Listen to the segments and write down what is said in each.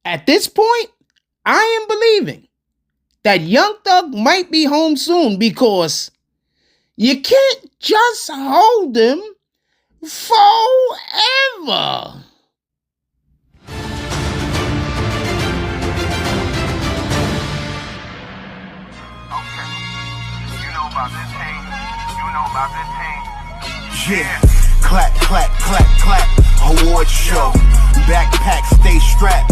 at this point, I am believing that Young Thug might be home soon, because you can't just hold him forever. Yeah, clap, clap, clap, clap, award show, backpack stay strapped,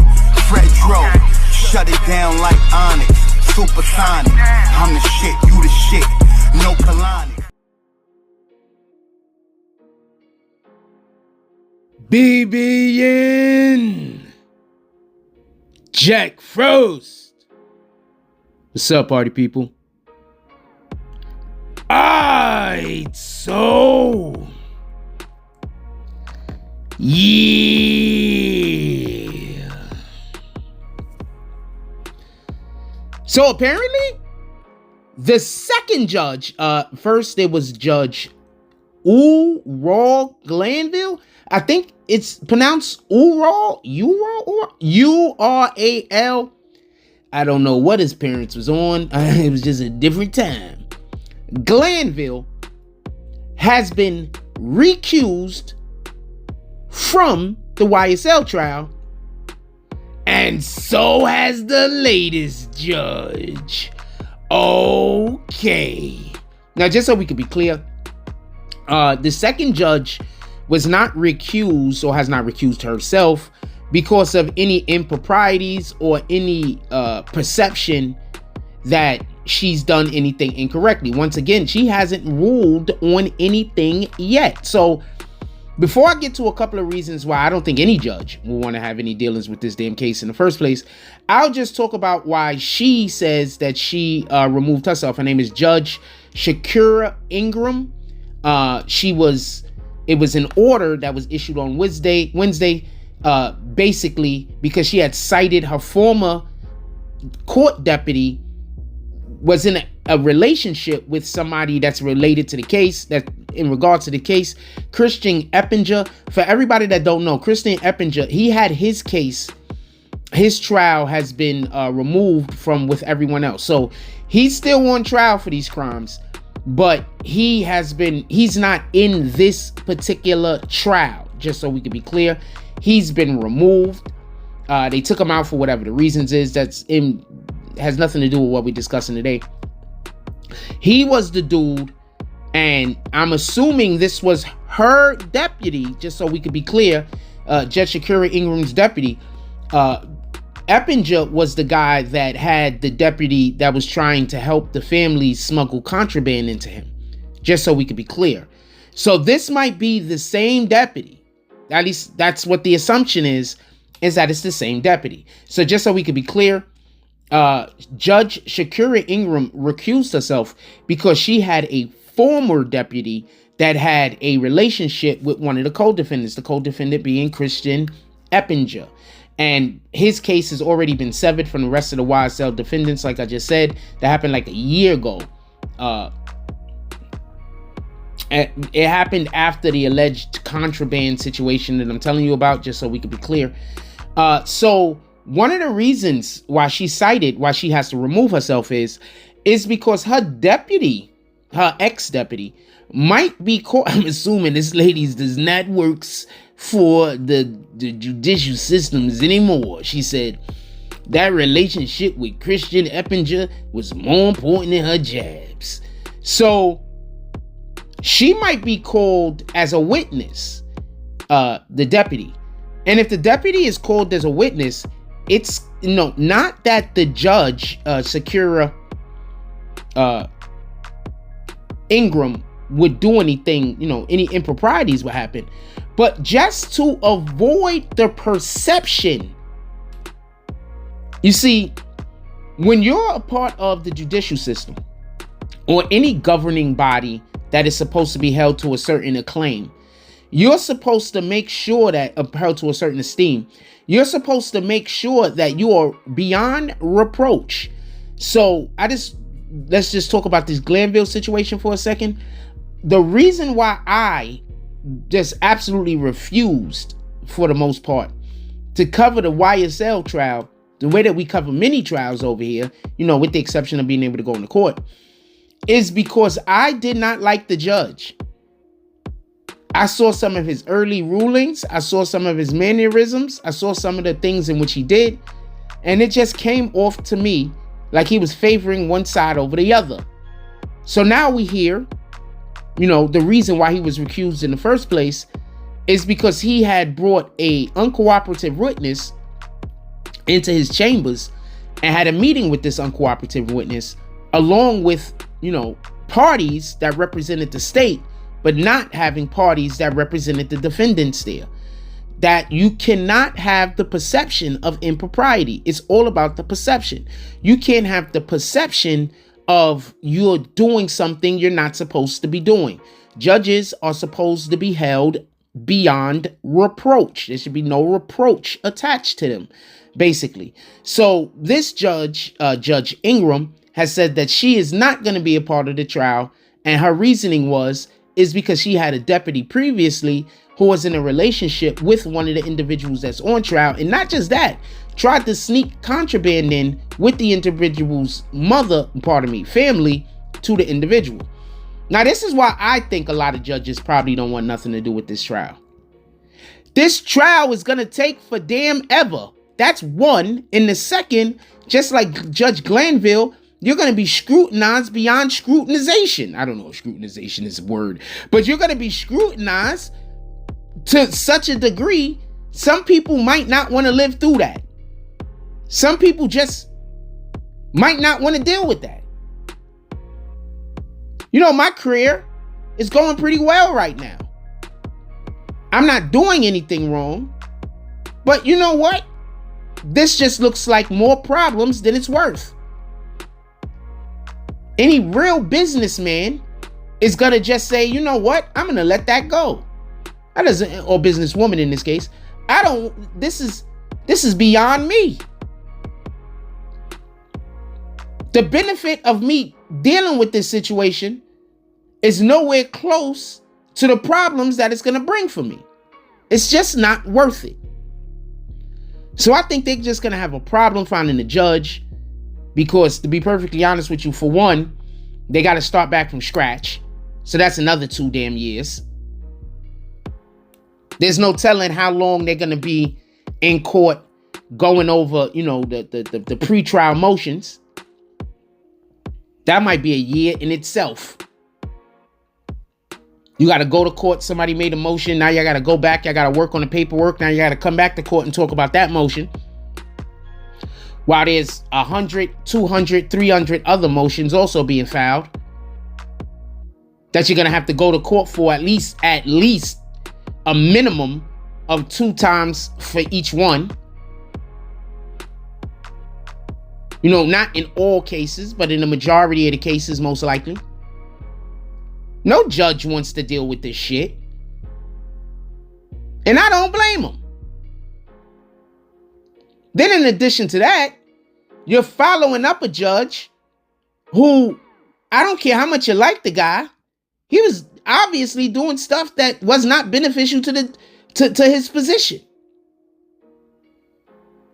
Fredro, shut it down like Onyx, supersonic, I'm the shit, you the shit, no Kalani. BBN Jack Frost. What's up, party people? Alright, so yeah. So apparently, the second judge, first there was Judge Ural Glanville. I think it's pronounced Ural, U-R-A-L. I don't know what his parents was on. It was just a different time. Glanville has been recused from the YSL trial, and so has the latest judge. Okay. Now, just so we can be clear, the second judge was not recused, or has not recused herself, because of any improprieties or any perception that she's done anything incorrectly. Once again, she hasn't ruled on anything yet. So before I get to a couple of reasons why I don't think any judge will want to have any dealings with this damn case in the first place, I'll just talk about why she says that she removed herself. Her name is Judge Shakira Ingram. It was an order that was issued on Wednesday, basically because she had cited her former court deputy was in a relationship with somebody that's related to the case, that in regards to the case, Christian Eppinger. For everybody that don't know, Christian Eppinger, he had his case, his trial has been removed from with everyone else. So he's still on trial for these crimes, but he's not in this particular trial, just so we can be clear. He's been removed. They took him out for whatever the reasons is. Has nothing to do with what we're discussing today. He was the dude, and I'm assuming this was her deputy, just so we could be clear, Judge Shakira Ingram's deputy. Eppinger was the guy that had the deputy that was trying to help the family smuggle contraband into him, just so we could be clear. So this might be the same deputy. At least that's what the assumption is that it's the same deputy. So just so we could be clear, Judge Shakira Ingram recused herself because she had a former deputy that had a relationship with one of the co-defendants, the co-defendant being Christian Eppinger. And his case has already been severed from the rest of the YSL defendants, like I just said. That happened like a year ago. It happened after the alleged contraband situation that I'm telling you about, just so we could be clear. So one of the reasons why she has to remove herself is because her deputy, her ex-deputy, might be caught. I'm assuming this lady does not work for the judicial systems anymore. She said that relationship with Christian Eppinger was more important than her jabs. So she might be called as a witness, the deputy. And if the deputy is called as a witness, it's not that the judge, Shakira Ingram, would do anything, any improprieties would happen, but just to avoid the perception. You see, when you're a part of the judicial system or any governing body that is supposed to be held to a certain acclaim, you're supposed to make sure that, held to a certain esteem, you're supposed to make sure that you are beyond reproach. So let's just talk about this Glanville situation for a second. The reason why I just absolutely refused, for the most part, to cover the YSL trial, the way that we cover many trials over here, with the exception of being able to go into court, is because I did not like the judge. I saw some of his early rulings. I saw some of his mannerisms. I saw some of the things in which he did. And it just came off to me like he was favoring one side over the other. So now we hear, the reason why he was recused in the first place is because he had brought a uncooperative witness into his chambers and had a meeting with this uncooperative witness, along with, parties that represented the state, but not having parties that represented the defendants there. That you cannot have the perception of impropriety. It's all about the perception. You can't have the perception of you're doing something you're not supposed to be doing. Judges are supposed to be held beyond reproach. There should be no reproach attached to them, basically. So this judge, Judge Ingram, has said that she is not going to be a part of the trial. And her reasoning is because she had a deputy previously who was in a relationship with one of the individuals that's on trial. And not just that, tried to sneak contraband in with the individual's family to the individual. Now, this is why I think a lot of judges probably don't want nothing to do with this trial. This trial is going to take for damn ever. That's one. And the second, just like Judge Glanville, you're going to be scrutinized beyond scrutinization. I don't know if scrutinization is a word, but you're going to be scrutinized to such a degree, some people might not want to live through that. Some people just might not want to deal with that. My career is going pretty well right now. I'm not doing anything wrong, but you know what? This just looks like more problems than it's worth. Any real businessman is going to just say, you know what? I'm going to let that go. Or businesswoman in this case. This is beyond me. The benefit of me dealing with this situation is nowhere close to the problems that it's going to bring for me. It's just not worth it. So I think they're just going to have a problem finding a judge because, to be perfectly honest with you, for one, they got to start back from scratch. So that's another 2 damn years. There's no telling how long they're going to be in court going over, the pre-trial motions. That might be a year in itself. You got to go to court. Somebody made a motion. Now you got to go back. You got to work on the paperwork. Now you got to come back to court and talk about that motion. While there's 100, 200, 300 other motions also being filed that you're going to have to go to court for at least a minimum of 2 times for each one. Not in all cases, but in the majority of the cases, most likely. No judge wants to deal with this shit. And I don't blame them. Then in addition to that, you're following up a judge who, I don't care how much you like the guy, he was obviously doing stuff that was not beneficial to his position.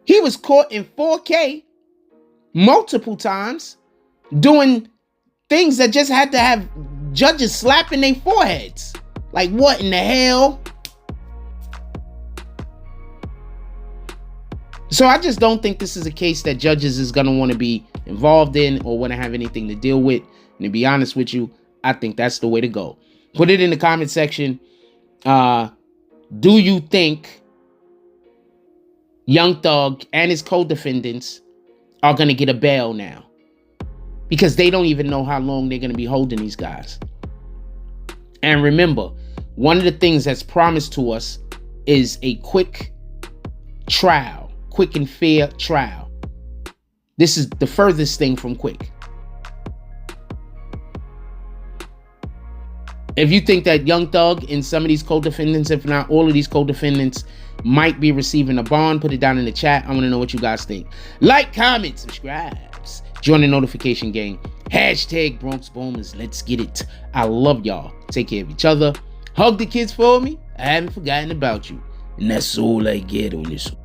He was caught in 4K multiple times doing things that just had to have judges slapping their foreheads. Like, what in the hell? So I just don't think this is a case that judges is going to want to be involved in or want to have anything to deal with. And to be honest with you, I think that's the way to go. Put it in the comment section. Do you think Young Thug and his co-defendants are going to get a bail now? Because they don't even know how long they're going to be holding these guys. And remember, one of the things that's promised to us is a quick trial, quick and fair trial. This is the furthest thing from quick. If you think that Young Thug and some of these co-defendants, if not all of these co-defendants, might be receiving a bond, put it down in the chat. I want to know what you guys think. Like, comment, subscribe. Join the notification gang. Hashtag Bronx Boomers. Let's get it. I love y'all. Take care of each other. Hug the kids for me. I haven't forgotten about you. And that's all I get on this one.